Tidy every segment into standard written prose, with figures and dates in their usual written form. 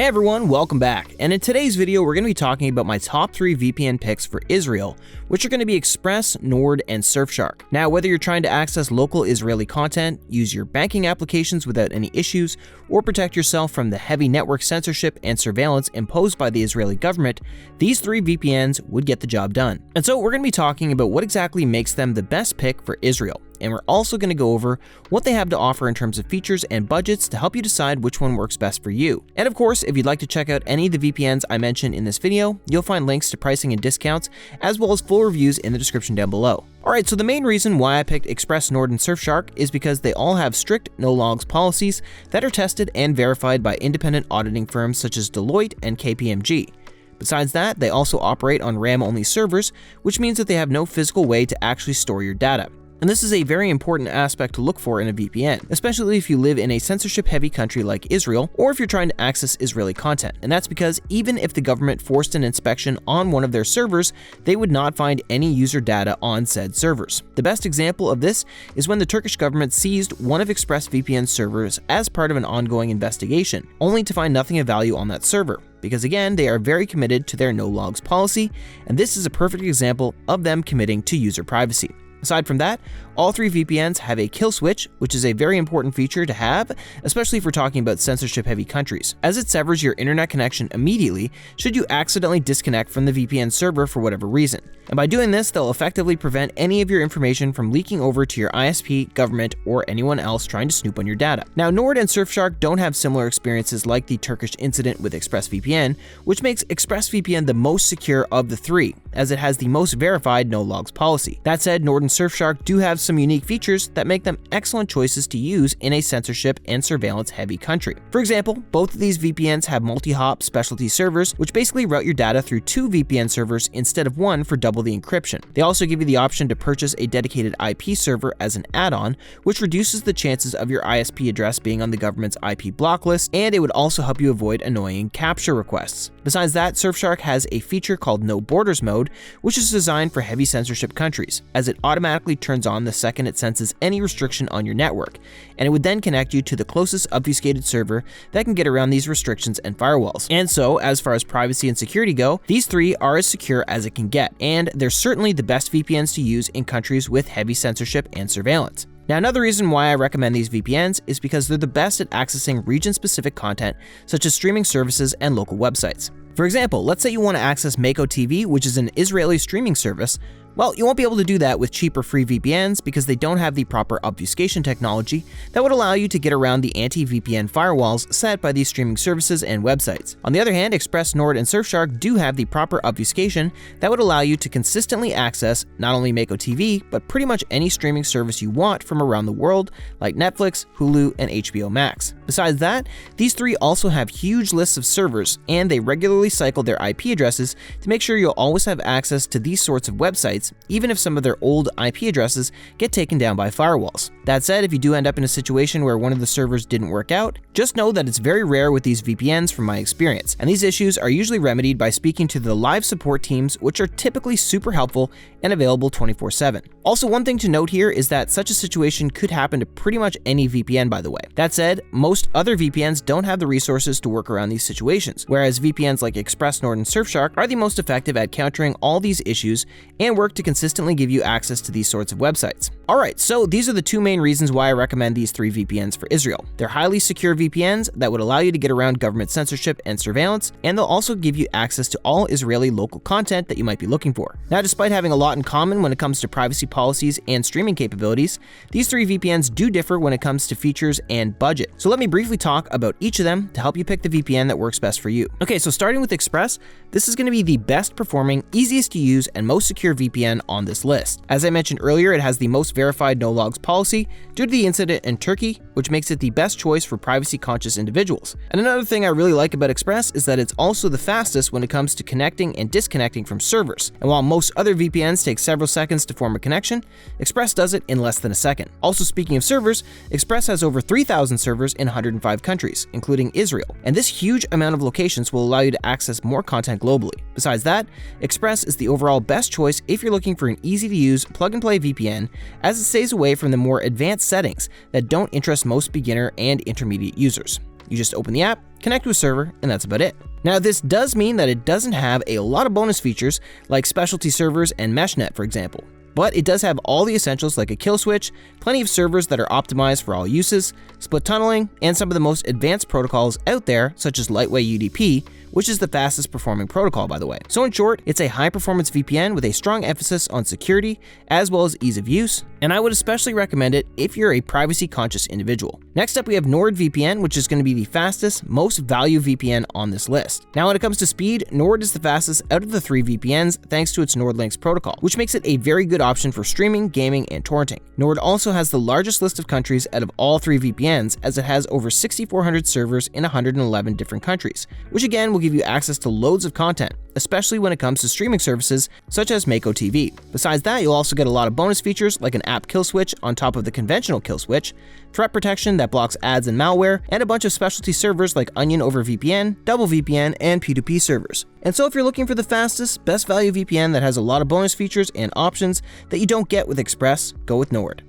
Hey everyone, welcome back. And in today's video, we're going to be talking about my top 3 VPN picks for Israel, which are going to be Express, Nord, and Surfshark. Now, whether you're trying to access local Israeli content, use your banking applications without any issues, or protect yourself from the heavy network censorship and surveillance imposed by the Israeli government, these 3 VPNs would get the job done. And so we're going to be talking about what exactly makes them the best pick for Israel. And we're also going to go over what they have to offer in terms of features and budgets to help you decide which one works best for you. And of course, if you'd like to check out any of the VPNs I mentioned in this video, you'll find links to pricing and discounts, as well as full reviews in the description down below. Alright, so the main reason why I picked Express, Nord, and Surfshark is because they all have strict no-logs policies that are tested and verified by independent auditing firms such as Deloitte and KPMG. Besides that, they also operate on RAM-only servers, which means that they have no physical way to actually store your data. And this is a very important aspect to look for in a VPN, especially if you live in a censorship-heavy country like Israel, or if you're trying to access Israeli content. And that's because even if the government forced an inspection on one of their servers, they would not find any user data on said servers. The best example of this is when the Turkish government seized one of ExpressVPN's servers as part of an ongoing investigation, only to find nothing of value on that server. Because again, they are very committed to their no-logs policy, and this is a perfect example of them committing to user privacy. Aside from that, all 3 VPNs have a kill switch, which is a very important feature to have, especially if we're talking about censorship-heavy countries, as it severs your internet connection immediately should you accidentally disconnect from the VPN server for whatever reason. And by doing this, they'll effectively prevent any of your information from leaking over to your ISP, government, or anyone else trying to snoop on your data. Now, Nord and Surfshark don't have similar experiences like the Turkish incident with ExpressVPN, which makes ExpressVPN the most secure of the 3, as it has the most verified no-logs policy. That said, Nord and Surfshark do have some unique features that make them excellent choices to use in a censorship and surveillance-heavy country. For example, both of these VPNs have multi-hop specialty servers, which basically route your data through 2 VPN servers instead of 1 for double the encryption. They also give you the option to purchase a dedicated IP server as an add-on, which reduces the chances of your ISP address being on the government's IP block list, and it would also help you avoid annoying capture requests. Besides that, Surfshark has a feature called No Borders mode, which is designed for heavy censorship countries, as it automatically turns on the second it senses any restriction on your network, and it would then connect you to the closest obfuscated server that can get around these restrictions and firewalls. And so, as far as privacy and security go, these 3 are as secure as it can get, and they're certainly the best VPNs to use in countries with heavy censorship and surveillance. Now, another reason why I recommend these VPNs is because they're the best at accessing region-specific content, such as streaming services and local websites. For example, let's say you want to access Mako TV, which is an Israeli streaming service. Well, you won't be able to do that with cheaper free VPNs because they don't have the proper obfuscation technology that would allow you to get around the anti-VPN firewalls set by these streaming services and websites. On the other hand, Express, Nord, and Surfshark do have the proper obfuscation that would allow you to consistently access not only Mako TV, but pretty much any streaming service you want from around the world, like Netflix, Hulu, and HBO Max. Besides that, these 3 also have huge lists of servers, and they regularly cycle their IP addresses to make sure you'll always have access to these sorts of websites, even if some of their old IP addresses get taken down by firewalls. That said, if you do end up in a situation where one of the servers didn't work out, just know that it's very rare with these VPNs from my experience, and these issues are usually remedied by speaking to the live support teams, which are typically super helpful and available 24/7. Also, one thing to note here is that such a situation could happen to pretty much any VPN, by the way. That said, most other VPNs don't have the resources to work around these situations, whereas VPNs like Express, Nord, and Surfshark are the most effective at countering all these issues and work to consistently give you access to these sorts of websites. Alright, so these are the 2 main reasons why I recommend these 3 VPNs for Israel. They're highly secure VPNs that would allow you to get around government censorship and surveillance, and they'll also give you access to all Israeli local content that you might be looking for. Now, despite having a lot in common when it comes to privacy policies and streaming capabilities, these 3 VPNs do differ when it comes to features and budget. So let me briefly talk about each of them to help you pick the VPN that works best for you. Okay, so starting with Express, this is going to be the best performing, easiest to use, and most secure VPN on this list. As I mentioned earlier, it has the most verified no-logs policy due to the incident in Turkey, which makes it the best choice for privacy-conscious individuals. And another thing I really like about Express is that it's also the fastest when it comes to connecting and disconnecting from servers. And while most other VPNs take several seconds to form a connection, Express does it in less than a second. Also, speaking of servers, Express has over 3,000 servers in 105 countries, including Israel. And this huge amount of locations will allow you to access more content globally. Besides that, Express is the overall best choice if you're looking for an easy-to-use, plug-and-play VPN, as it stays away from the more advanced settings that don't interest most beginner and intermediate users. You just open the app, connect to a server, and that's about it. Now, this does mean that it doesn't have a lot of bonus features like specialty servers and meshnet, for example. But it does have all the essentials like a kill switch, plenty of servers that are optimized for all uses, split tunneling, and some of the most advanced protocols out there, such as lightweight UDP, which is the fastest performing protocol, by the way. So in short, it's a high performance VPN with a strong emphasis on security as well as ease of use, and I would especially recommend it if you're a privacy conscious individual. Next up, we have NordVPN, which is going to be the fastest, most value VPN on this list. Now, when it comes to speed, Nord is the fastest out of the 3 VPNs thanks to its NordLynx protocol, which makes it a very good option for streaming, gaming, and torrenting. Nord also has the largest list of countries out of all 3 VPNs, as it has over 6,400 servers in 111 different countries, which again will give you access to loads of content, especially when it comes to streaming services such as Mako TV. Besides that, you'll also get a lot of bonus features like an app kill switch on top of the conventional kill switch, threat protection that blocks ads and malware, and a bunch of specialty servers like Onion over VPN, Double VPN, and P2P servers. And so if you're looking for the fastest, best value VPN that has a lot of bonus features and options that you don't get with Express, go with Nord.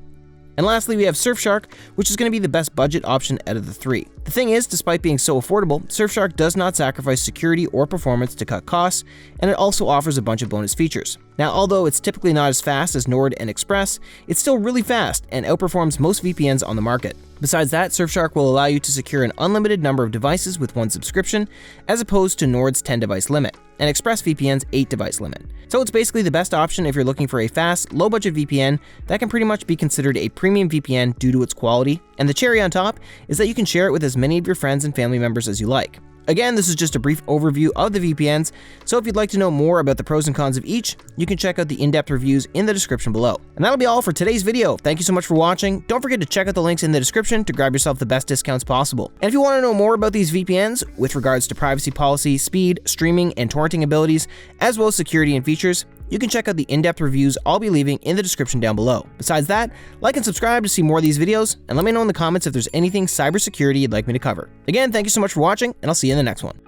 And lastly, we have Surfshark, which is going to be the best budget option out of the 3. The thing is, despite being so affordable, Surfshark does not sacrifice security or performance to cut costs, and it also offers a bunch of bonus features. Now, although it's typically not as fast as Nord and Express, it's still really fast and outperforms most VPNs on the market. Besides that, Surfshark will allow you to secure an unlimited number of devices with one subscription, as opposed to Nord's 10-device limit, and ExpressVPN's 8-device limit. So it's basically the best option if you're looking for a fast, low-budget VPN that can pretty much be considered a premium VPN due to its quality, and the cherry on top is that you can share it with as many of your friends and family members as you like. Again, this is just a brief overview of the VPNs, so if you'd like to know more about the pros and cons of each, you can check out the in-depth reviews in the description below. And that'll be all for today's video. Thank you so much for watching. Don't forget to check out the links in the description to grab yourself the best discounts possible. And if you want to know more about these VPNs with regards to privacy policy, speed, streaming, and torrenting abilities, as well as security and features, you can check out the in-depth reviews I'll be leaving in the description down below. Besides that, like and subscribe to see more of these videos, and let me know in the comments if there's anything cybersecurity you'd like me to cover. Again, thank you so much for watching, and I'll see you in the next one.